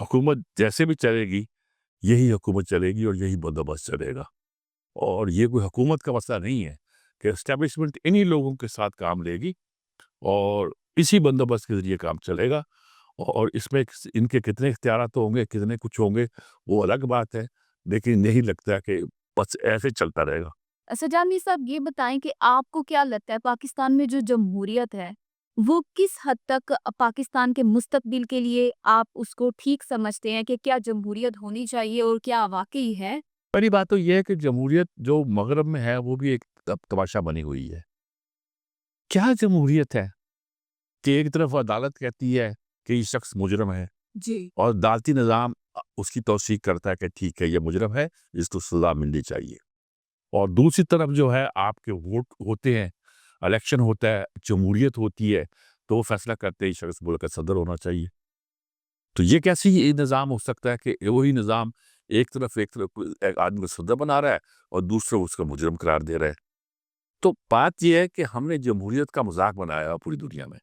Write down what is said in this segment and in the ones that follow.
حکومت جیسے بھی چلے گی یہی حکومت چلے گی اور یہی بندوبست چلے گا. اور یہ کوئی حکومت کا مسئلہ نہیں ہے کہ اسٹیبلشمنٹ انہی لوگوں کے ساتھ کام لے گی اور اسی بندوبست کے ذریعے کام چلے گا. اور اس میں ان کے کتنے اختیارات ہوں گے، کتنے کچھ ہوں گے، وہ الگ بات ہے، لیکن نہیں لگتا کہ بس ایسے چلتا رہے گا. سجاد صاحب یہ بتائیں کہ آپ کو کیا لگتا ہے پاکستان میں جو جمہوریت ہے وہ کس حد تک پاکستان کے مستقبل کے لیے آپ اس کو ٹھیک سمجھتے ہیں کہ کیا جمہوریت ہونی چاہیے اور کیا واقعی ہے؟ پہلی بات تو یہ ہے کہ جمہوریت جو مغرب میں ہے وہ بھی ایک تماشا بنی ہوئی ہے. کیا جمہوریت ہے کہ ایک طرف عدالت کہتی ہے کہ یہ شخص مجرم ہے جی اور عدالتی نظام اس کی توثیق کرتا ہے کہ ٹھیک ہے یہ مجرم ہے، اس کو سزا ملنی چاہیے. اور دوسری طرف جو ہے آپ کے ووٹ ہوتے ہیں، الیکشن ہوتا ہے، جمہوریت ہوتی ہے، تو وہ فیصلہ کرتے ہیں شخص ملک کا صدر ہونا چاہیے. تو یہ کیسی یہ نظام ہو سکتا ہے کہ وہی نظام ایک طرف ایک آدمی کو صدر بنا رہا ہے اور دوسرا اس کا مجرم قرار دے رہا ہے. تو بات یہ ہے کہ ہم نے جمہوریت کا مذاق بنایا پوری دنیا میں.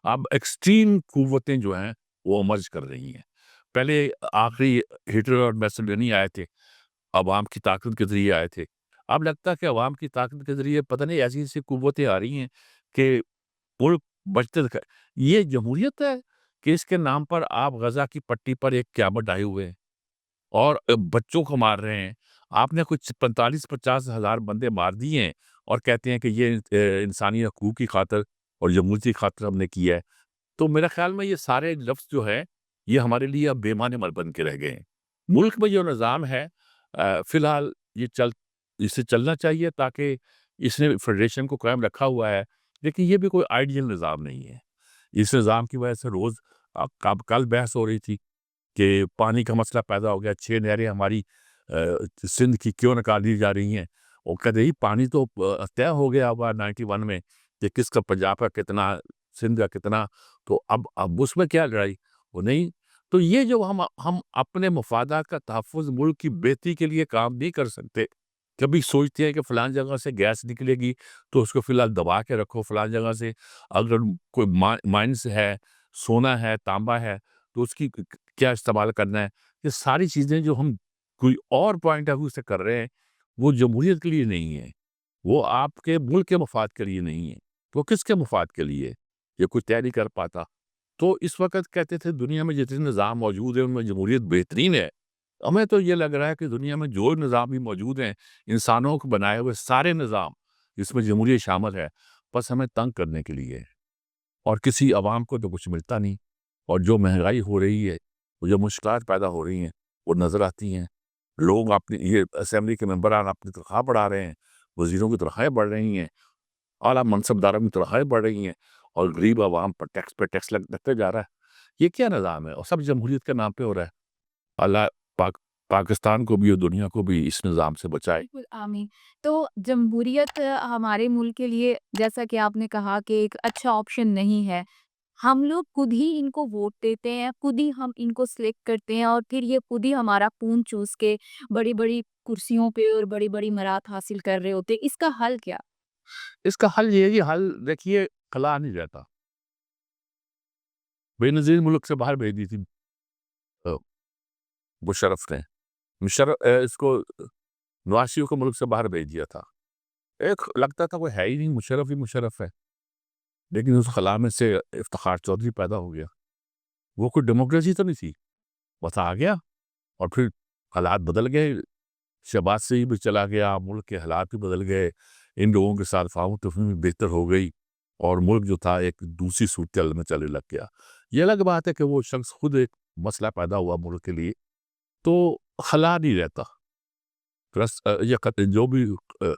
اب ایکسٹریم قوتیں جو ہیں وہ امرج کر رہی ہیں. پہلے آخری ہٹلر اور میسولینی آئے تھے، عوام کی طاقت کے ذریعے آئے تھے. اب لگتا ہے کہ عوام کی طاقت کے ذریعے پتہ نہیں ایسی ایسی قوتیں آ رہی ہیں کہ ملک بچتے یہ جمہوریت ہے کہ اس کے نام پر آپ غزہ کی پٹی پر ایک قیامت ڈھائے ہوئے ہیں اور بچوں کو مار رہے ہیں. آپ نے کچھ 45-50 ہزار بندے مار دیے ہیں اور کہتے ہیں کہ یہ انسانی حقوق کی خاطر اور جمہوریت کی خاطر ہم نے کیا ہے. تو میرا خیال میں یہ سارے لفظ جو ہے یہ ہمارے لیے اب بے معنی بن کے رہ گئے ہیں. ملک میں جو نظام ہے فی الحال یہ اسے چلنا چاہیے تاکہ اس نے فیڈریشن کو قائم رکھا ہوا ہے، لیکن یہ بھی کوئی آئیڈیل نظام نہیں ہے. اس نظام کی وجہ سے روز کل بحث ہو رہی تھی کہ پانی کا مسئلہ پیدا ہو گیا، 6 نہریں ہماری سندھ کی کیوں نکال دی جا رہی ہیں. وہ کہتے ہیں پانی تو طے ہو گیا ہوا 91 میں کہ کس کا پنجاب کا کتنا، سندھ کا کتنا، تو اب اس میں کیا لڑائی وہ نہیں. تو یہ جو ہم اپنے مفادات کا تحفظ، ملک کی بہتری کے لیے کام نہیں کر سکتے. کبھی سوچتے ہیں کہ فلان جگہ سے گیس نکلے گی تو اس کو فی الحال دبا کے رکھو، فلان جگہ سے اگر کوئی مائنس ہے، سونا ہے، تانبا ہے، تو اس کی کیا استعمال کرنا ہے. یہ ساری چیزیں جو ہم کوئی اور پوائنٹ آف ویو سے کر رہے ہیں وہ جمہوریت کے لیے نہیں ہے، وہ آپ کے ملک کے مفاد کے لیے نہیں ہے. وہ کس کے مفاد کے لیے یہ کوئی طے نہیں کر پاتا. تو اس وقت کہتے تھے دنیا میں جتنے نظام موجود ہیں ان میں جمہوریت بہترین ہے. ہمیں تو یہ لگ رہا ہے کہ دنیا میں جو نظام بھی موجود ہیں، انسانوں کو بنائے ہوئے سارے نظام، جس میں جمہوریت شامل ہے، بس ہمیں تنگ کرنے کے لیے ہے. اور کسی عوام کو تو کچھ ملتا نہیں. اور جو مہنگائی ہو رہی ہے، وہ جو مشکلات پیدا ہو رہی ہیں وہ نظر آتی ہیں. لوگ اپنی یہ اسمبلی کے ممبران اپنی تنخواہ بڑھا رہے ہیں، وزیروں کی تنخواہیں بڑھ رہی ہیں، اعلیٰ منصبداروں کی تنخواہیں بڑھ رہی ہیں، اور غریب عوام پر ٹیکس لگتے جا رہا ہے. یہ کیا نظام ہے؟ اور سب جمہوریت کے نام پہ ہو رہا ہے. اللہ پاکستان کو بھی اور دنیا کو بھی اس نظام سے بچائے. بالکل آمین. تو جمہوریت ہمارے ملک کے لیے جیسا کہ آپ نے کہا کہ ایک اچھا آپشن نہیں ہے. ہم لوگ خود ہی ان کو ووٹ دیتے ہیں، خود ہی ہم ان کو سلیکٹ کرتے ہیں اور پھر یہ خود ہی ہمارا خون چوس کے بڑی بڑی کرسیوں پہ اور بڑی بڑی مراد حاصل کر رہے ہوتے. اس کا حل کیا؟ اس کا حل یہ ہے کہ حل دیکھیے خلا نہیں رہتا. بے نظیر ملک سے باہر بھیج دی تھی مشرف نے. اس کو نوازشریف کو ملک سے باہر بھیج دیا تھا. ایک لگتا تھا وہ ہے ہی نہیں، مشرف ہی مشرف ہے. لیکن اس خلا میں سے افتخار چودھری پیدا ہو گیا. وہ کوئی ڈیموکریسی تو نہیں تھی، بس آ گیا اور پھر حالات بدل گئے. شہباز سے بھی چلا گیا، ملک کے حالات بھی بدل گئے. ان لوگوں کے ساتھ فاہم تفہیم بھی بہتر ہو گئی اور ملک جو تھا ایک دوسری صورتحال میں چلنے لگ گیا. یہ الگ بات ہے کہ وہ شخص خود ایک مسئلہ پیدا ہوا ملک کے لیے، تو خلا نہیں رہتا. جو بھی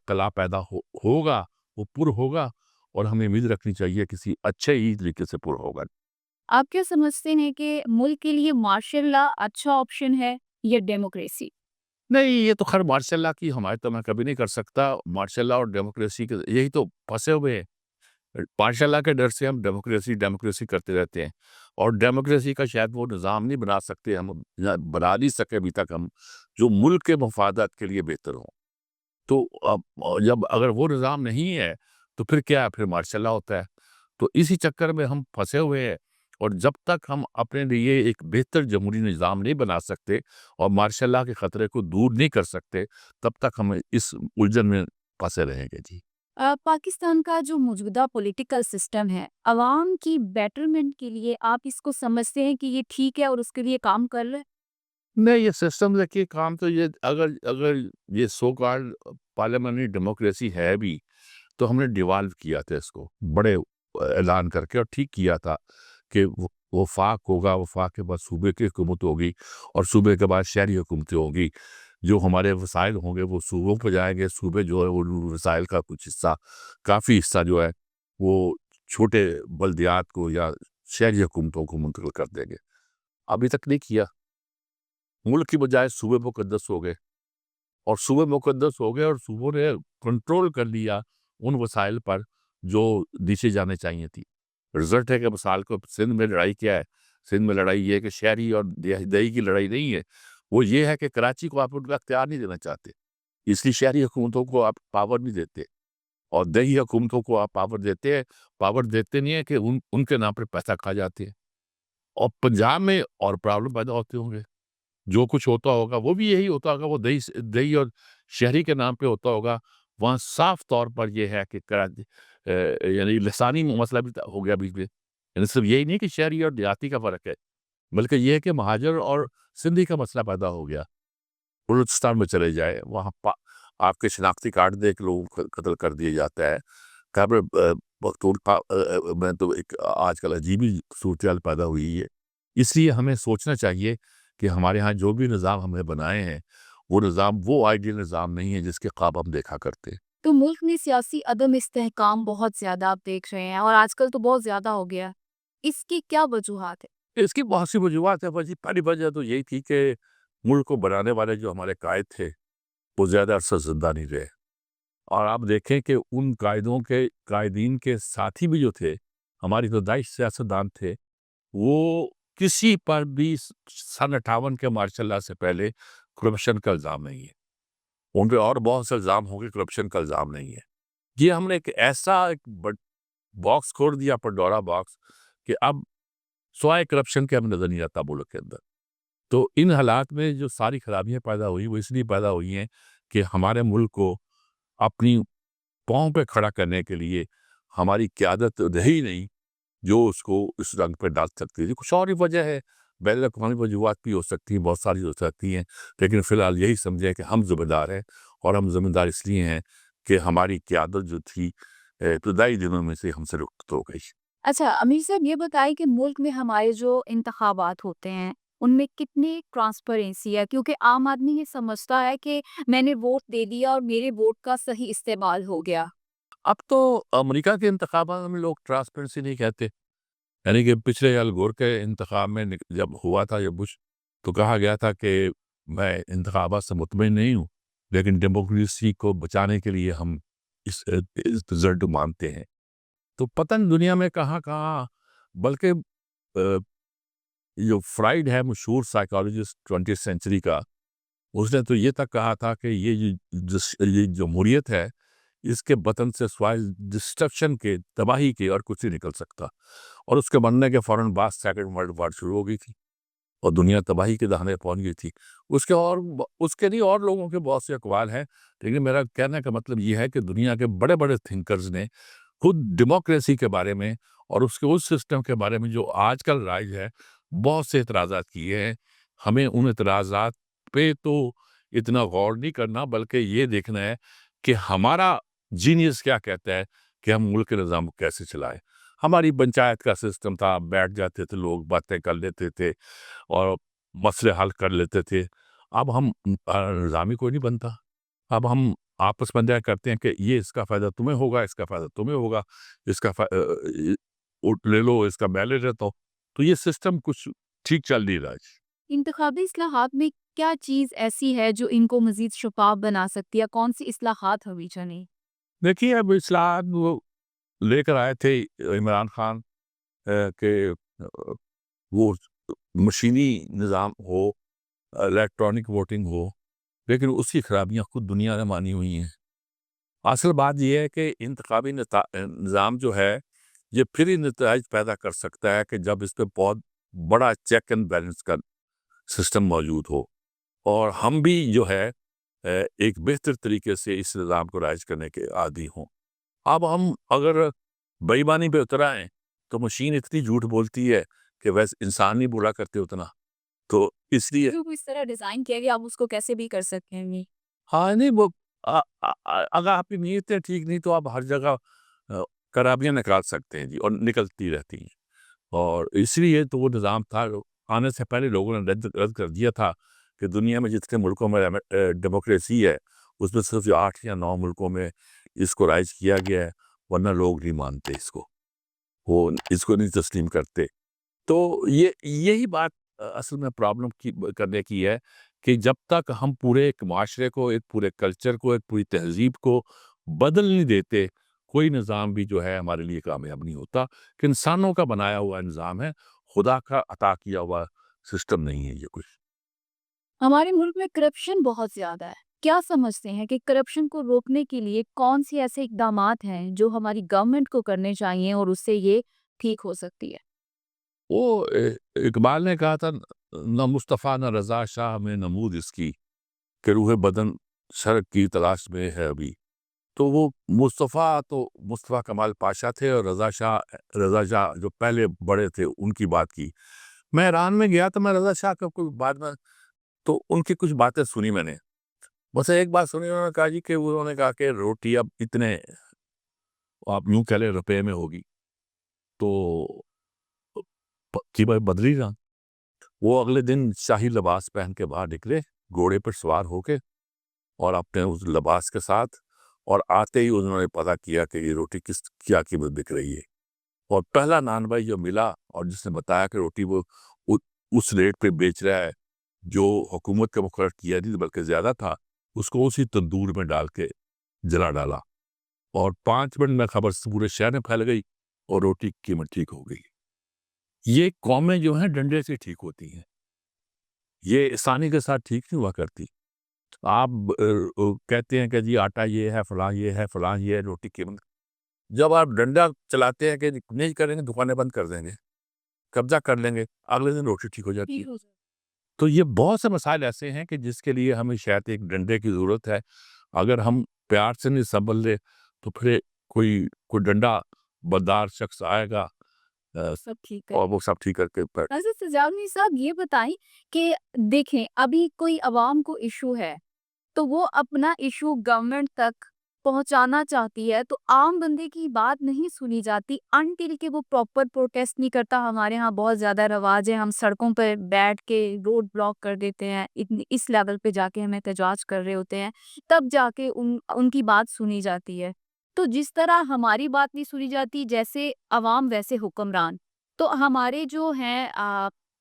خلا پیدا ہوگا وہ پر ہوگا، اور ہمیں امید رکھنی چاہیے کسی اچھے ہی طریقے سے پر ہوگا. آپ کیا سمجھتے ہیں کہ ملک کے لیے مارشل لا اچھا آپشن ہے یا ڈیموکریسی؟ نہیں، یہ تو خیر مارشل لا کی حمایت تو میں کبھی نہیں کر سکتا. مارشل لا اور ڈیموکریسی کے یہی تو پھنسے ہوئے ہیں. مارشل لا کے ڈر سے ہم ڈیموکریسی کرتے رہتے ہیں، اور ڈیموکریسی کا شاید وہ نظام نہیں بنا سکتے، ہم بنا نہیں سکے ابھی تک ہم، جو ملک کے مفادات کے لیے بہتر ہوں. تو جب اگر وہ نظام نہیں ہے تو پھر کیا ہے؟ پھر مارشل لا ہوتا ہے. تو اسی چکر میں ہم پھنسے ہوئے ہیں اور جب تک ہم اپنے لیے ایک بہتر جمہوری نظام نہیں بنا سکتے اور مارشل لا کے خطرے کو دور نہیں کر سکتے، تب تک ہم اس الجھن میں پھنسے رہیں گے جی۔ پاکستان کا جو موجودہ پولیٹیکل سسٹم ہے، عوام کی بیٹرمنٹ کے لیے آپ اس کو سمجھتے ہیں کہ یہ ٹھیک ہے اور اس کے لیے کام کر رہے ہیں؟ نہیں، یہ سسٹم دیکھیے کام تو یہ اگر یہ سو کالڈ پارلیمنٹری ڈیموکریسی ہے بھی، تو ہم نے ڈیوالو کیا تھا اس کو بڑے اعلان کر کے، اور ٹھیک کیا تھا کہ وفاق ہوگا، وفاق کے بعد صوبے کی حکومت ہوگی، اور صوبے کے بعد شہری حکومتیں ہوگی۔ جو ہمارے وسائل ہوں گے وہ صوبوں پہ جائیں گے، صوبے جو ہے وہ وسائل کا کچھ حصہ، کافی حصہ جو ہے وہ چھوٹے بلدیات کو یا شہری حکومتوں کو منتقل کر دیں گے۔ ابھی تک نہیں کیا، ملک کی بجائے صوبے مقدس ہو گئے، اور صوبے مقدس ہو گئے اور صوبوں نے کنٹرول کر لیا ان وسائل پر جو نیچے جانے چاہیے تھی۔ رزلٹ ہے کہ مثال کو سندھ میں لڑائی کیا ہے؟ سندھ میں لڑائی یہ ہے کہ شہری اور دیہی کی لڑائی نہیں ہے، وہ یہ ہے کہ کراچی کو آپ ان کا اختیار نہیں دینا چاہتے، اس لیے شہری حکومتوں کو آپ پاور نہیں دیتے، اور دیہی حکومتوں کو آپ پاور دیتے نہیں ہیں کہ ان کے نام پر پیسہ کھا جاتے ہیں۔ اور پنجاب میں اور پرابلم پیدا ہوتے ہوں گے، جو کچھ ہوتا ہوگا وہ بھی یہی ہوتا ہوگا، وہ دیہی اور شہری کے نام پہ ہوتا ہوگا۔ وہاں صاف طور پر یہ ہے کہ یعنی لسانی مسئلہ بھی ہو گیا بیچ میں، یعنی صرف یہی نہیں کہ شہری اور دیہاتی کا فرق ہے، بلکہ یہ ہے کہ مہاجر اور سندھی کا مسئلہ پیدا ہو گیا۔ بلوچستان میں چلے جائے، وہاں آپ کے شناختی کارڈ دے کے لوگوں کو قتل کر دیا جاتا ہے۔ خیبر پختونخوا میں تو ایک آج کل عجیب ہی صورتحال پیدا ہوئی ہے۔ اس لیے ہمیں سوچنا چاہیے کہ ہمارے ہاں جو بھی نظام ہم نے بنائے ہیں، وہ نظام وہ آئیڈیل نظام نہیں ہے جس کے خواب ہم دیکھا کرتے۔ تو ملک میں سیاسی عدم استحکام بہت زیادہ آپ دیکھ رہے ہیں، اور آج کل تو بہت زیادہ ہو گیا۔ اس کی کیا وجوہات ہے؟ اس کی بہت سی وجوہات ہیں، پہلی وجہ تو یہی تھی کہ ملک کو بنانے والے جو ہمارے قائد تھے وہ زیادہ عرصہ زندہ نہیں رہے، اور آپ دیکھیں کہ ان قائدین کے ساتھی بھی جو تھے، ہماری ابتدائی سیاستدان تھے، وہ کسی پر بھی سن 58 کے مارشل لا سے پہلے کرپشن کا الزام نہیں ہے۔ ان پہ اور بہت سے الزام ہوں گے، کرپشن کا الزام نہیں ہے۔ یہ ہم نے ایک ایسا باکس کھول دیا، پنڈورا باکس، کہ اب سوائے کرپشن کے ہمیں نظر نہیں آتا ملک کے اندر۔ تو ان حالات میں جو ساری خرابیاں پیدا ہوئی، وہ اس لیے پیدا ہوئی ہیں کہ ہمارے ملک کو اپنی پاؤں پہ کھڑا کرنے کے لیے ہماری قیادت رہی نہیں جو اس کو اس رنگ پہ ڈال سکتی تھی۔ کچھ اور ہی وجہ ہے، بین الاقوامی وجوہات بھی ہو سکتی ہیں، بہت ساری ہو سکتی ہیں، لیکن فی الحال یہی سمجھیں کہ ہم ذمہ دار ہیں، اور ہم ذمہ دار اس لیے ہیں کہ ہماری قیادت جو تھی ابتدائی دنوں میں سے ہم سے رخصت ہو گئی۔ اچھا امیر صاحب، یہ بتائیں کہ ملک میں ہمارے جو انتخابات ہوتے ہیں ان میں کتنی ٹرانسپیرنسی ہے؟ کیونکہ عام آدمی یہ سمجھتا ہے کہ میں نے ووٹ دے دیا اور میرے ووٹ کا صحیح استعمال ہو گیا۔ اب تو امریکہ کے انتخابات میں لوگ ٹرانسپیرنسی نہیں کہتے، یعنی کہ پچھلے ال گور کے انتخاب میں جب ہوا تھا یہ بش، تو کہا گیا تھا کہ میں انتخابات سے مطمئن نہیں ہوں، لیکن ڈیموکریسی کو بچانے کے لیے ہم اس رزلٹ مانتے ہیں۔ تو پتن دنیا میں کہاں کہاں، بلکہ جو فرائیڈ ہے مشہور سائیکالوجسٹ 20th سینچری کا، اس نے تو یہ تک کہا تھا کہ یہ جمہوریت ہے، اس کے بطن سے سوائے ڈسٹرکشن کے، تباہی کے، اور کچھ نہیں نکل سکتا۔ اور اس کے بننے کے فوراً بعد سیکنڈ ورلڈ وار شروع ہو گئی تھی، اور دنیا تباہی کے دہانے پہنچ گئی تھی۔ اس کے نہیں اور لوگوں کے بہت سے اقوال ہیں، لیکن میرا کہنے کا مطلب یہ ہے کہ دنیا کے بڑے بڑے تھنکرز نے خود ڈیموکریسی کے بارے میں اور اس سسٹم کے بارے میں جو آج کل رائج ہے، بہت سے اعتراضات کیے ہیں۔ ہمیں ان اعتراضات پہ تو اتنا غور نہیں کرنا، بلکہ یہ دیکھنا ہے کہ ہمارا جینیس کیا کہتا ہے کہ ہم ملک کے نظام کو کیسے چلائیں۔ ہماری پنچایت کا سسٹم تھا، بیٹھ جاتے تھے لوگ، باتیں کر لیتے تھے اور مسئلے حل کر لیتے تھے۔ اب ہم نظامی کوئی نہیں بنتا، اب ہم آپس میں طے کرتے ہیں کہ یہ اس کا فائدہ تمہیں ہوگا، اس کا فائدہ تمہیں ہوگا، اس کا ووٹ لے لو، اس کا میں لے لیتا ہوں۔ تو یہ سسٹم کچھ ٹھیک چل نہیں رہا ہے۔ انتخابی اصلاحات میں کیا چیز ایسی ہے جو ان کو مزید شفاف بنا سکتی ہے؟ کون سی اصلاحات ہوئی چاہیے؟ دیکھیے، اب اصلاحات وہ لے کر آئے تھے عمران خان کہ وہ مشینی نظام ہو، الیکٹرانک ووٹنگ ہو، لیکن اس کی خرابیاں خود دنیا نے مانی ہوئی ہیں۔ اصل بات یہ ہے کہ انتخابی نظام جو ہے یہ پھر ہی نتائج پیدا کر سکتا ہے کہ جب اس پہ بہت بڑا چیک اینڈ بیلنس کا سسٹم موجود ہو، اور ہم بھی جو ہے ایک بہتر طریقے سے اس نظام کو رائج کرنے کے عادی ہوں۔ اب ہم اگر بے ایمانی پہ اتر آئیں تو مشین اتنی جھوٹ بولتی ہے کہ ویسے انسان نہیں بولا کرتے اتنا، تو اس لیے جو اس طرح ڈیزائن کیا گیا آپ اس کو کیسے بھی کر سکتے ہیں۔ ہاں نہیں وہ اگر آپ کی نیتیں ٹھیک نہیں تو آپ ہر جگہ خرابیاں نکال سکتے ہیں جی، اور نکلتی رہتی ہیں، اور اس لیے تو وہ نظام تھا آنے سے پہلے لوگوں نے رد کر دیا تھا کہ دنیا میں جتنے ملکوں میں ڈیموکریسی ہے اس میں صرف 8 یا 9 ملکوں میں اس کو رائج کیا گیا ہے، ورنہ لوگ نہیں مانتے اس کو، وہ اس کو نہیں تسلیم کرتے۔ تو یہی بات اصل میں پرابلم کرنے کی ہے کہ جب تک ہم پورے ایک معاشرے کو، ایک پورے کلچر کو، ایک پوری تہذیب کو بدل نہیں دیتے، کوئی نظام بھی جو ہے ہمارے لیے کامیاب نہیں ہوتا، کہ انسانوں کا بنایا ہوا نظام ہے، خدا کا عطا کیا ہوا سسٹم نہیں ہے یہ کچھ۔ ہمارے ملک میں کرپشن بہت زیادہ ہے، کیا سمجھتے ہیں کہ کرپشن کو روکنے کے لیے کون سی ایسے اقدامات ہیں جو ہماری گورنمنٹ کو کرنے چاہیے اور اس سے یہ ٹھیک ہو سکتی ہے؟ وہ اقبال نے کہا تھا، نہ مصطفیٰ نہ رضا شاہ میں نمود اس کی، کہ روح بدن شرک کی تلاش میں ہے ابھی۔ تو وہ مصطفیٰ کمال پاشا تھے، اور رضا شاہ جو پہلے بڑے تھے ان کی بات کی۔ میں ایران میں گیا تو میں رضا شاہ کا کوئی بعد میں تو ان کی کچھ باتیں سنی میں نے، بس ایک بات سنی، انہوں نے کہا جی کہ انہوں نے کہا کہ روٹی اب اتنے آپ یوں کہہ لیں روپے میں ہوگی تو قیمت بدلی نہ۔ وہ اگلے دن شاہی لباس پہن کے باہر نکلے، گھوڑے پر سوار ہو کے، اور اپنے اس لباس کے ساتھ، اور آتے ہی انہوں نے پتہ کیا کہ یہ روٹی کیا قیمت بک رہی ہے، اور پہلا نان بھائی جو ملا اور جس نے بتایا کہ روٹی وہ اس ریٹ پہ بیچ رہا ہے جو حکومت کا مقرر کیا نہیں بلکہ زیادہ تھا، اس کو اسی تندور میں ڈال کے جلا ڈالا، اور 5 منٹ میں خبر پورے شہر میں پھیل گئی اور روٹی کی قیمت ٹھیک ہو گئی۔ یہ قومیں جو ہیں ڈنڈے سے ٹھیک ہوتی ہیں، یہ آسانی کے ساتھ ٹھیک نہیں ہوا کرتی۔ آپ کہتے ہیں کہ جی آٹا یہ ہے، فلاں یہ ہے، فلاں یہ ہے، روٹی قیمت، جب آپ ڈنڈا چلاتے ہیں کہ نہیں کریں گے دکانیں بند کر دیں گے، قبضہ کر لیں گے، اگلے دن روٹی ٹھیک ہو جاتی ہے۔ تو یہ بہت سے مسائل ایسے ہیں کہ جس کے لیے ہمیں شاید ایک ڈنڈے کی ضرورت ہے۔ اگر ہم پیار سے نہیں سنبھل لے تو پھر کوئی ڈنڈا بردار شخص آئے گا سب ٹھیک ہے۔ اور وہ سب ٹھیک کر کے حضرت سجاونی صاحب یہ بتائیں کہ دیکھیں ابھی کوئی عوام کو ایشو ہے تو وہ اپنا ایشو گورنمنٹ تک پہنچانا چاہتی ہے، تو عام بندے کی بات نہیں سنی جاتی انٹل کہ وہ پراپر پروٹیسٹ نہیں کرتا۔ ہمارے ہاں بہت زیادہ رواج ہے، ہم سڑکوں پہ بیٹھ کے روڈ بلاک کر دیتے ہیں، اس لیول پہ جا کے ہم احتجاج کر رہے ہوتے ہیں، تب جا کے ان کی بات سنی جاتی ہے۔ تو جس طرح ہماری بات نہیں سنی جاتی، جیسے عوام ویسے حکمران، تو ہمارے جو ہیں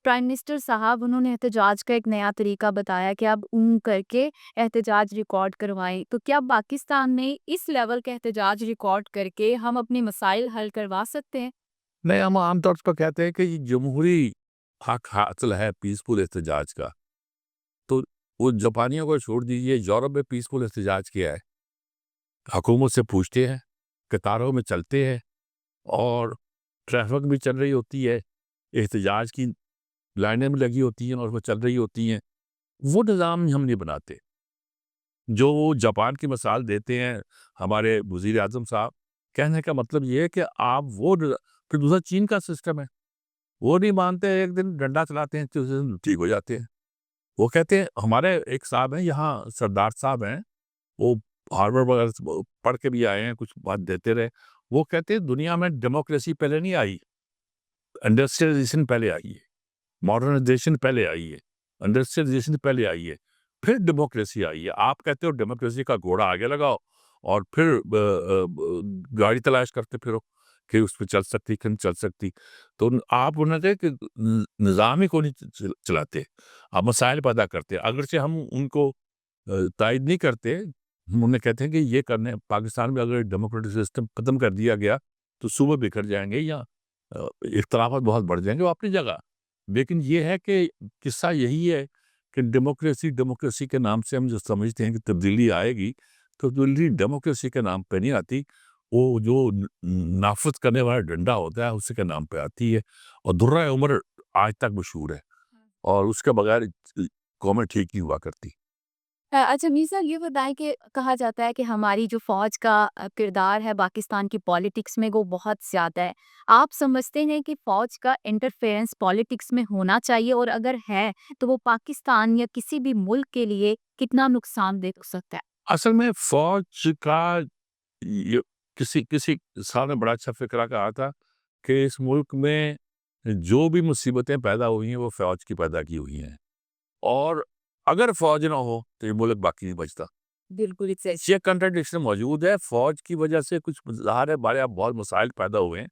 پرائم منسٹر صاحب، انہوں نے احتجاج کا ایک نیا طریقہ بتایا کہ اب کر کے احتجاج ریکارڈ کروائیں، تو کیا پاکستان میں اس لیول کا احتجاج ریکارڈ کر کے ہم اپنے مسائل حل کروا سکتے ہیں؟ نہیں، ہم عام طور پر کہتے ہیں کہ یہ جمہوری حق حاصل ہے پیسفل احتجاج کا، تو وہ جاپانیوں کو چھوڑ دیجئے، یورپ میں پیسفل احتجاج کیا ہے، حکومت سے پوچھتے ہیں، قطاروں میں چلتے ہیں، اور ٹریفک بھی چل رہی ہوتی ہے، احتجاج کی لائنیں بھی لگی ہوتی ہیں اور وہ چل رہی ہوتی ہیں۔ وہ نظام ہم نہیں بناتے جو وہ جاپان کی مثال دیتے ہیں ہمارے وزیر اعظم صاحب۔ کہنے کا مطلب یہ ہے کہ آپ پھر دوسرا چین کا سسٹم ہے، وہ نہیں مانتے، ایک دن ڈنڈا چلاتے ہیں، دوسرے دن ٹھیک ہو جاتے ہیں۔ وہ کہتے ہیں، ہمارے ایک صاحب ہیں یہاں، سردار صاحب ہیں، وہ ہارورڈ وغیرہ سے پڑھ کے بھی آئے ہیں، کچھ بات دیتے رہے، وہ کہتے ہیں دنیا میں ڈیموکریسی پہلے نہیں آئی، انڈسٹریلائزیشن پہلے آئی ہے، ماڈرنائزیشن پہلے آئی ہے، انڈسٹریلائزیشن پہلے آئی ہے، پھر ڈیموکریسی آئی ہے۔ آپ کہتے ہو ڈیموکریسی کا گھوڑا آگے لگاؤ اور پھر گاڑی تلاش کرتے پھرو کہ اس پہ چل سکتی کہ نہیں چل سکتی۔ تو آپ انہوں نے کہ نظام ہی کو نہیں چلاتے، آپ مسائل پیدا کرتے، اگرچہ ہم ان کو تائید نہیں کرتے، ہم انہیں کہتے ہیں کہ یہ کرنے پاکستان میں اگر ڈیموکریٹک سسٹم ختم کر دیا گیا تو صوبے بکھر جائیں گے یا اختلافات بہت بڑھ جائیں گے، وہ اپنی جگہ۔ لیکن یہ ہے کہ قصہ یہی ہے کہ ڈیموکریسی کے نام سے ہم جو سمجھتے ہیں کہ تبدیلی آئے گی، تو تبدیلی ڈیموکریسی کے نام پہ نہیں آتی، وہ جو نافذ کرنے والا ڈنڈا ہوتا ہے اسی کے نام پہ آتی ہے، اور درہ عمر آج تک مشہور ہے، اور اس کے بغیر قومیں ٹھیک نہیں ہوا کرتی۔ اچھا میر صاحب یہ بتائیں کہ کہا جاتا ہے کہ ہماری جو فوج کا کردار ہے پاکستان کی پالیٹکس میں وہ بہت زیادہ ہے۔ آپ سمجھتے ہیں کہ فوج کا انٹرفیئرنس پالیٹکس میں ہونا چاہیے، اور اگر ہے تو وہ پاکستان یا کسی بھی ملک کے لیے کتنا نقصان دہ ہو سکتا ہے؟ اصل میں فوج کا یہ کسی صاحب نے بڑا اچھا فکرہ کہا تھا کہ اس ملک میں جو بھی مصیبتیں پیدا ہوئی ہیں وہ فوج کی پیدا کی ہوئی ہیں، اور اگر فوج نہ ہو تو یہ ملک باقی نہیں بچتا۔ بالکل یہ کنٹرڈکشن موجود ہے، فوج کی وجہ سے کچھ ظاہر ہے بڑے بہت مسائل پیدا ہوئے ہیں۔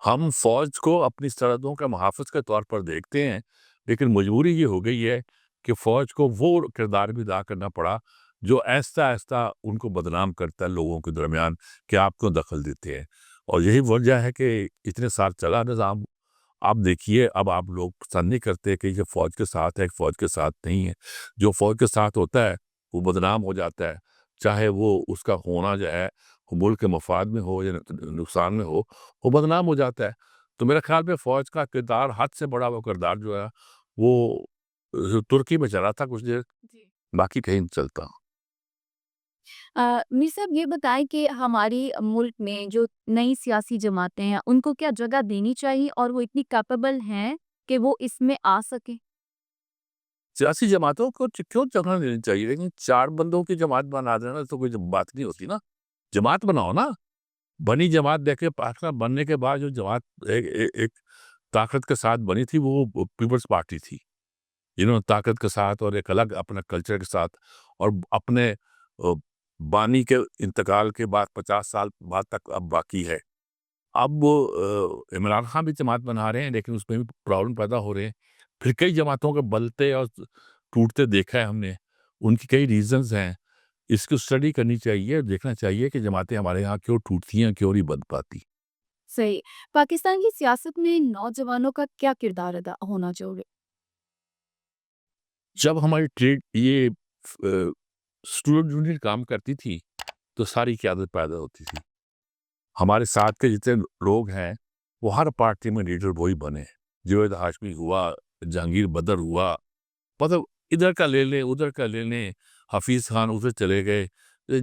ہم فوج کو اپنی سرحدوں کا محافظ کے طور پر دیکھتے ہیں، لیکن مجبوری یہ ہو گئی ہے کہ فوج کو وہ کردار بھی ادا کرنا پڑا جو آہستہ آہستہ ان کو بدنام کرتا ہے لوگوں کے درمیان کہ آپ کیوں دخل دیتے ہیں، اور یہی وجہ ہے کہ اتنے سال چلا نظام۔ آپ دیکھیے اب آپ لوگ پسند نہیں کرتے کہ یہ فوج کے ساتھ ہے، فوج کے ساتھ نہیں ہے۔ جو فوج کے ساتھ ہوتا ہے وہ بدنام ہو جاتا ہے، چاہے وہ اس کا ہونا جو ہے ملک کے مفاد میں ہو یا نقصان میں ہو، وہ بدنام ہو جاتا ہے۔ تو میرے خیال میں فوج کا کردار حد سے بڑا وہ کردار جو ہے وہ ترکی میں چلا تھا کچھ دیر، جی باقی کہیں نہیں چلتا۔ میر صاحب یہ بتائیں کہ ہماری ملک میں جو نئی سیاسی جماعتیں ہیں ان کو کیا جگہ دینی چاہیے، اور وہ اتنی کیپیبل ہیں کہ وہ اس میں آ سکیں؟ سیاسی جماعتوں کو کیوں جگہ دینی چاہیے؟ لیکن 4 بندوں کی جماعت بنا دینا تو کوئی بات نہیں ہوتی نا۔ جماعت بناؤ نا، بنی جماعت دیکھے پاکستان بننے کے بعد جو جماعت ایک طاقت کے ساتھ بنی تھی وہ پیپلز پارٹی تھی، جنہوں نے طاقت کے ساتھ اور ایک الگ اپنے کلچر کے ساتھ اور اپنے بانی کے انتقال کے بعد 50 سال بعد تک اب باقی ہے۔ اب عمران خان بھی جماعت بنا رہے ہیں لیکن اس میں بھی پرابلم پیدا ہو رہے ہیں۔ پھر کئی جماعتوں کے بلتے اور ٹوٹتے دیکھا ہے ہم نے، ان کی کئی ریزنز ہیں۔ اس کو اسٹڈی کرنی چاہیے، دیکھنا چاہیے کہ جماعتیں ہمارے یہاں کیوں ٹوٹتی ہیں، کیوں نہیں بن پاتی۔ صحیح۔ پاکستان کی سیاست میں نوجوانوں کا کیا کردار ادا ہونا چاہیے؟ جب ہماری یہ اسٹوڈنٹ یونین کام کرتی تھی تو ساری قیادت پیدا ہوتی تھی۔ ہمارے ساتھ کے جتنے لوگ ہیں وہ ہر پارٹی میں لیڈر وہی بنے، جوید ہاشمی ہوا، جہانگیر بدر ہوا، مطلب ادھر کا لے لیں ادھر کا لے لیں، حفیظ خان ادھر چلے گئے،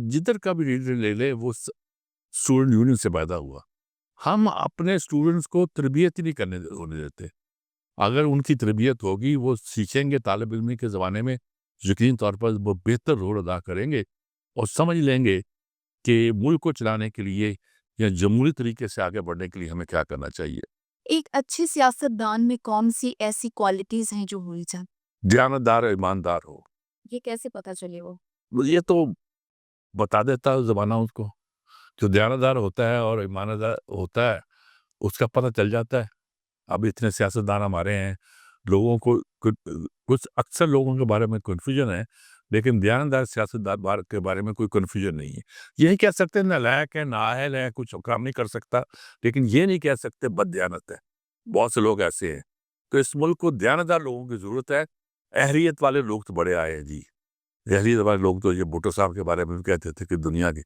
جدھر کا بھی لیڈر لے لیں وہ اسٹوڈنٹ یونین سے پیدا ہوا۔ ہم اپنے اسٹوڈنٹس کو تربیت ہی نہیں ہونے دیتے۔ اگر ان کی تربیت ہوگی وہ سیکھیں گے طالب علمی کے زمانے میں، یقینی طور پر وہ بہتر رول ادا کریں گے اور سمجھ لیں گے کہ ملک کو چلانے کے لیے یا جمہوری طریقے سے آگے بڑھنے کے لیے ہمیں کیا کرنا چاہیے۔ ایک اچھے سیاستدان میں کون سی ایسی کوالٹیز ہیں جو ہونی چاہیے؟ دیانتدار اور ایماندار ہو۔ یہ کیسے پتا چلے وہ؟ یہ تو بتا دیتا ہے زمانہ اس کو، جو دیانتدار ہوتا ہے اور ایماندار ہوتا ہے اس کا پتہ چل جاتا ہے۔ اب اتنے سیاستدان ہمارے ہیں، لوگوں کو کچھ اکثر لوگوں کے بارے میں کنفیوژن ہے، لیکن دیانتدار سیاستدان کے بارے میں کوئی کنفیوژن نہیں ہے۔ یہی کہہ سکتے ہیں نالائق ہے، نااہل ہے، کچھ کام نہیں کر سکتا، لیکن یہ نہیں کہہ سکتے بد دیانت ہے۔ بہت سے لوگ ایسے ہیں۔ تو اس ملک کو دیانتدار لوگوں کی ضرورت ہے۔ اہلیت والے لوگ تو بڑے آئے ہیں جی، اہلیت والے لوگ تو یہ بھٹو صاحب کے بارے میں بھی کہتے تھے کہ دنیا کے،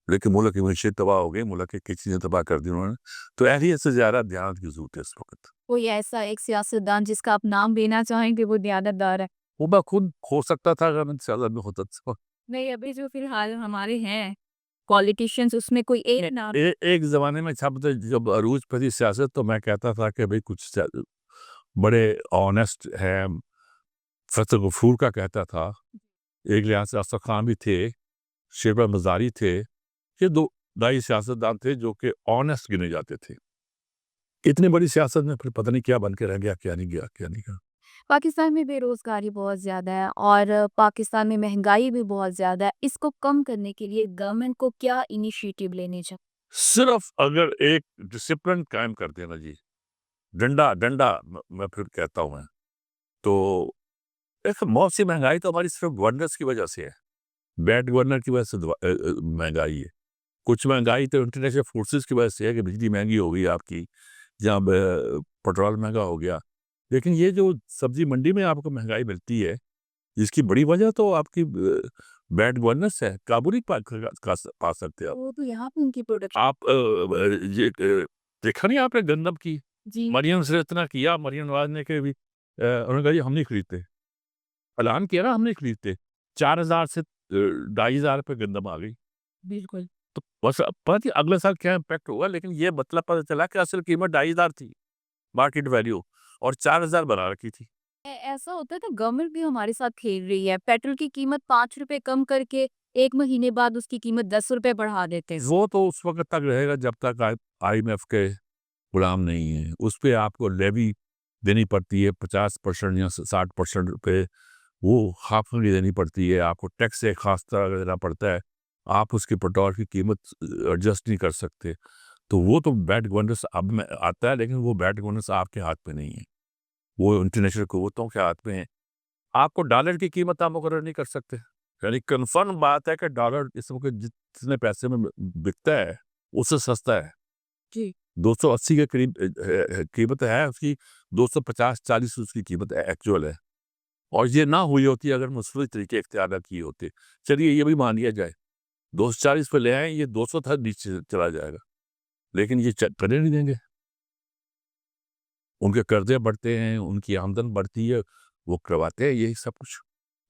لیکن ملک کی معیشت تباہ ہو گئی، ملک کی کئی چیزیں تباہ کر دی انہوں نے۔ تو اہلیت سے زیادہ دیانت کی ضرورت ہے اس وقت۔ کوئی ایسا ایک سیاستدان جس کا آپ نام لینا چاہیں کہ وہ دیانتدار ہے؟ وہ میں خود ہو سکتا تھا اگر میں سیاست میں ہوتا تو۔ نہیں، ابھی جو فی الحال ہمارے ہیں پولیٹیشینز اس میں کوئی ایک نام؟ ایک زمانے میں جب عروج پہ تھی سیاست تو میں کہتا تھا کہ بھئی کچھ بڑے آنیسٹ ہیں، فتح غفور کا کہتا تھا، ایک لحاظ سے اسد خان بھی تھے، شیربہ مزاری تھے، یہ دو دائی سیاستدان تھے جو کہ آنیسٹ گنے جاتے تھے۔ اتنی بڑی سیاست میں پھر پتہ نہیں کیا بن کے رہ گیا، کیا نہیں گیا، کیا نہیں گیا۔ پاکستان میں بے روزگاری بہت زیادہ ہے، اور پاکستان میں مہنگائی بھی بہت زیادہ ہے۔ اس کو کم کرنے کے لیے گورنمنٹ کو کیا انیشیٹو لینے چاہیے؟ صرف اگر ایک ڈسپلن قائم کر دینا جی، ڈنڈا میں پھر کہتا ہوں میں تو ایک بہت سی مہنگائی تو ہماری صرف گورنرس کی وجہ سے ہے، بیڈ گورنر کی وجہ سے مہنگائی ہے۔ کچھ مہنگائی تو انٹرنیشنل فورسز کی وجہ سے ہے کہ بجلی مہنگی ہو گئی آپ کی، یا پٹرول مہنگا ہو گیا، لیکن یہ جو سبزی منڈی میں آپ کو مہنگائی ملتی ہے اس کی بڑی وجہ تو آپ کی بیڈ گورننس ہے، قابو نہیں پا سکتے آپ۔ وہ تو یہاں پہ ان کی پروڈکشن آپ دیکھا نہیں آپ نے گندم کی؟ جی مریم سے اتنا کیا، مریم نواز نے کہ بھی انہوں نے کہا جی ہم نہیں خریدتے، اعلان کیا نا ہم نہیں خریدتے، 4,000 سے 2,500 پہ گندم آ گئی۔ بالکل تو بس پتہ نہیں اگلے سال کیا امپیکٹ ہوگا، لیکن یہ مطلب پتہ چلا کہ اصل قیمت 2,500 تھی مارکیٹ ویلیو، اور 4,000 بنا رکھی تھی۔ ایسا ہوتا ہے تو گورنمنٹ بھی ہمارے ساتھ کھیل رہی ہے، پیٹرول کی قیمت 5 روپے کم کر کے 1 مہینے بعد اس کی قیمت 10 روپے بڑھا دیتے ہیں۔ وہ تو اس وقت تک رہے گا جب تک IMF کے غلام نہیں ہیں، اس پہ آپ کو لیوی دینی پڑتی ہے 50% یا 60% پہ، وہ خامخواہ دینی پڑتی ہے، آپ کو ٹیکس ایک خاص طرح کا دینا پڑتا ہے، آپ اس کے پیٹرول کی قیمت ایڈجسٹ نہیں کر سکتے۔ تو وہ تو بیڈ گورننس اب میں آتا ہے، لیکن وہ بیڈ گورننس آپ کے ہاتھ پہ نہیں ہے، وہ انٹرنیشنل قوتوں کے ہاتھ میں ہے۔ آپ کو ڈالر کی قیمت آپ مقرر نہیں کر سکتے، یعنی کنفرم بات ہے کہ ڈالر اس وقت جتنے پیسے میں بکتا ہے اس سے سستا ہے، جی 280 کے قریب قیمت ہے اس کی، 250-40 اس کی قیمت ایکچوئل ہے، اور یہ نہ ہوئی ہوتی اگر مثبت طریقے اختیار نہ کیے ہوتے۔ چلیے یہ بھی مان لیا جائے 240 پہ لے آئیں، یہ 200 تک نیچے چلا جائے گا، لیکن یہ کرنے نہیں دیں گے، ان کے قرضے بڑھتے ہیں، ان کی آمدن بڑھتی ہے، وہ کرواتے ہیں یہی سب کچھ۔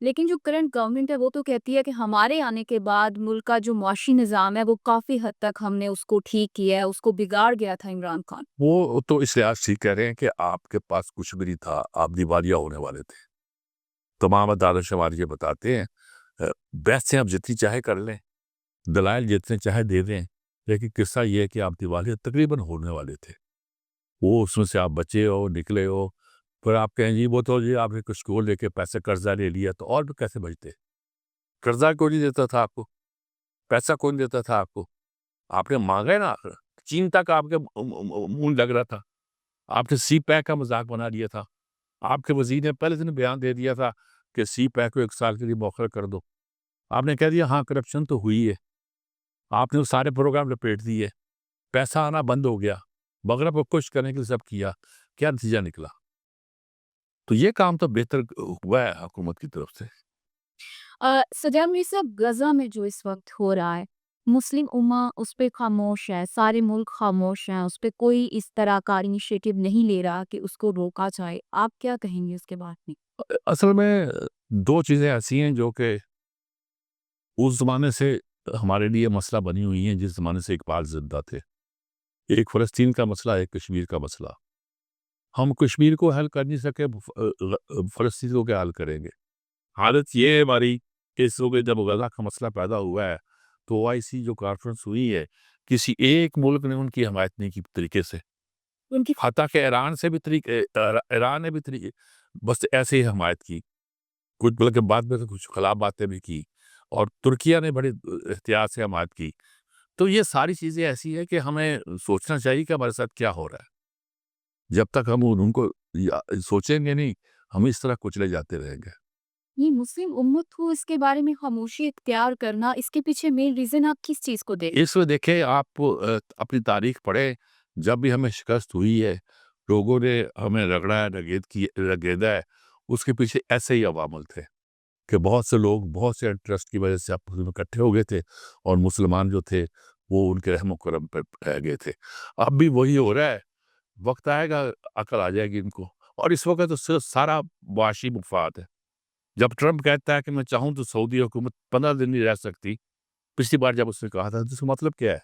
لیکن جو کرنٹ گورنمنٹ ہے وہ تو کہتی ہے کہ ہمارے آنے کے بعد ملک کا جو معاشی نظام ہے وہ کافی حد تک ہم نے اس کو ٹھیک کیا ہے، اس کو بگاڑ گیا تھا عمران خان۔ وہ تو اس لحاظ سے کہہ رہے ہیں کہ آپ کے پاس کچھ بھی نہیں تھا، آپ دیوالیہ ہونے والے تھے۔ تمام عدالت شمار یہ بتاتے ہیں، بحث سے آپ جتنی چاہے کر لیں، دلائل جتنے چاہے دے دیں، لیکن قصہ یہ ہے کہ آپ دیوالیہ تقریباً ہونے والے تھے، وہ اس میں سے آپ بچے ہو، نکلے ہو، پھر آپ کہیں جی وہ تو جی آپ نے کچھ کو لے کے پیسے قرضہ لے لیا، تو اور بھی کیسے بچتے؟ قرضہ کوئی نہیں دیتا تھا آپ کو، پیسہ کوئی نہیں دیتا تھا آپ کو، آپ نے مانگا ہے نا، چین تک آپ کے منہ لگ رہا تھا، آپ نے سی پیک کا مذاق بنا لیا تھا، آپ کے وزیر نے پہلے دن بیان دے دیا تھا کہ سی پیک کو 1 سال کے لیے مؤخر کر دو، آپ نے کہہ دیا ہاں کرپشن تو ہوئی ہے، آپ نے وہ سارے پروگرام لپیٹ دیے، پیسہ آنا بند ہو گیا، مغرب کو خوش کرنے کے لیے سب کیا، کیا نتیجہ نکلا؟ تو یہ کام تو بہتر ہوا ہے حکومت کی طرف سے۔ سجاد میر صاحب، غزہ میں جو اس وقت ہو رہا ہے، مسلم امہ اس پہ خاموش ہے، سارے ملک خاموش ہیں، اس پہ کوئی اس طرح کا انیشیٹو نہیں لے رہا کہ اس کو روکا جائے، آپ کیا کہیں گے اس کے بارے میں؟ اصل میں 2 چیزیں ایسی ہیں جو کہ اس زمانے سے ہمارے لیے مسئلہ بنی ہوئی ہیں، جس زمانے سے اقبال زندہ تھے، ایک فلسطین کا مسئلہ، ایک کشمیر کا مسئلہ۔ ہم کشمیر کو حل کر نہیں سکے، فلسطین کو کیا حل کریں گے؟ حالت یہ ہے ہماری کہ اس وقت جب غزہ کا مسئلہ پیدا ہوا ہے تو OIC جو کانفرنس ہوئی ہے، کسی ایک ملک نے ان کی حمایت نہیں کی طریقے سے، ان کی حتیٰ کہ ایران نے بھی بس ایسے ہی حمایت کی، کچھ بلکہ بعد میں تو کچھ خلاف باتیں بھی کی، اور ترکیہ نے بڑے احتیاط سے حمایت کی۔ تو یہ ساری چیزیں ایسی ہیں کہ ہمیں سوچنا چاہیے کہ ہمارے ساتھ کیا ہو رہا ہے، جب تک ہم ان کو سوچیں گے نہیں، ہم اس طرح کچلے جاتے رہیں گے۔ یہ مسلم امت کو اس کے بارے میں خاموشی اختیار کرنا، اس کے پیچھے مین ریزن آپ کس چیز کو دیں؟ اس میں دیکھیں آپ اپنی تاریخ پڑھیں، جب بھی ہمیں شکست ہوئی ہے، لوگوں نے ہمیں رگڑا ہے، رگیدا ہے، اس کے پیچھے ایسے ہی عوامل تھے کہ بہت سے لوگ بہت سے انٹرسٹ کی وجہ سے آپس میں اکٹھے ہو گئے تھے، اور مسلمان جو تھے وہ ان کے رحم و کرم پر رہ گئے تھے۔ اب بھی وہی ہو رہا ہے، وقت آئے گا عقل آ جائے گی ان کو، اور اس وقت تو صرف سارا معاشی مفاد ہے۔ جب ٹرمپ کہتا ہے کہ میں چاہوں تو سعودی حکومت 15 دن نہیں رہ سکتی، پچھلی بار جب اس نے کہا تھا تو اس کا مطلب کیا ہے؟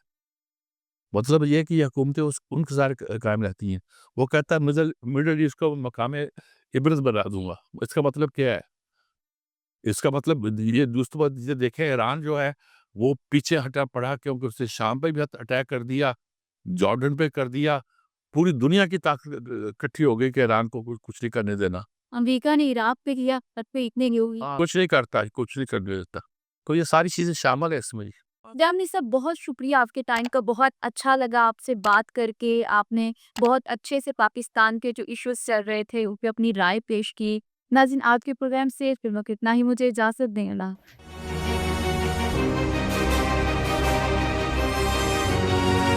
مطلب یہ ہے کہ یہ حکومتیں ان کے سارے قائم رہتی ہیں۔ وہ کہتا ہے مڈل ایسٹ کو مقام عبرت بنا دوں گا، اس کا مطلب کیا ہے؟ اس کا مطلب یہ دوست بات یہ دیکھیں، ایران جو ہے وہ پیچھے ہٹا پڑا، کیونکہ اس نے شام پہ بھی اٹیک کر دیا، جارڈن پہ کر دیا، پوری دنیا کی طاقت اکٹھی ہو گئی کہ ایران کو کچھ نہیں کرنے دینا۔ امریکہ نے عراق پہ کیا، خط پہ اتنے کی ہوگی۔ کچھ نہیں کرتا، کچھ نہیں کرنے دیتا، تو یہ ساری چیزیں شامل ہے اس میں۔ جامنی صاحب، بہت شکریہ آپ کے ٹائم کا، بہت اچھا لگا آپ سے بات کر کے، آپ نے بہت اچھے سے پاکستان کے جو ایشوز چل رہے تھے ان پہ اپنی رائے پیش کی۔ ناظرین، آج کے پروگرام سے فی الوقت اتنا ہی، مجھے اجازت دیں، اللہ۔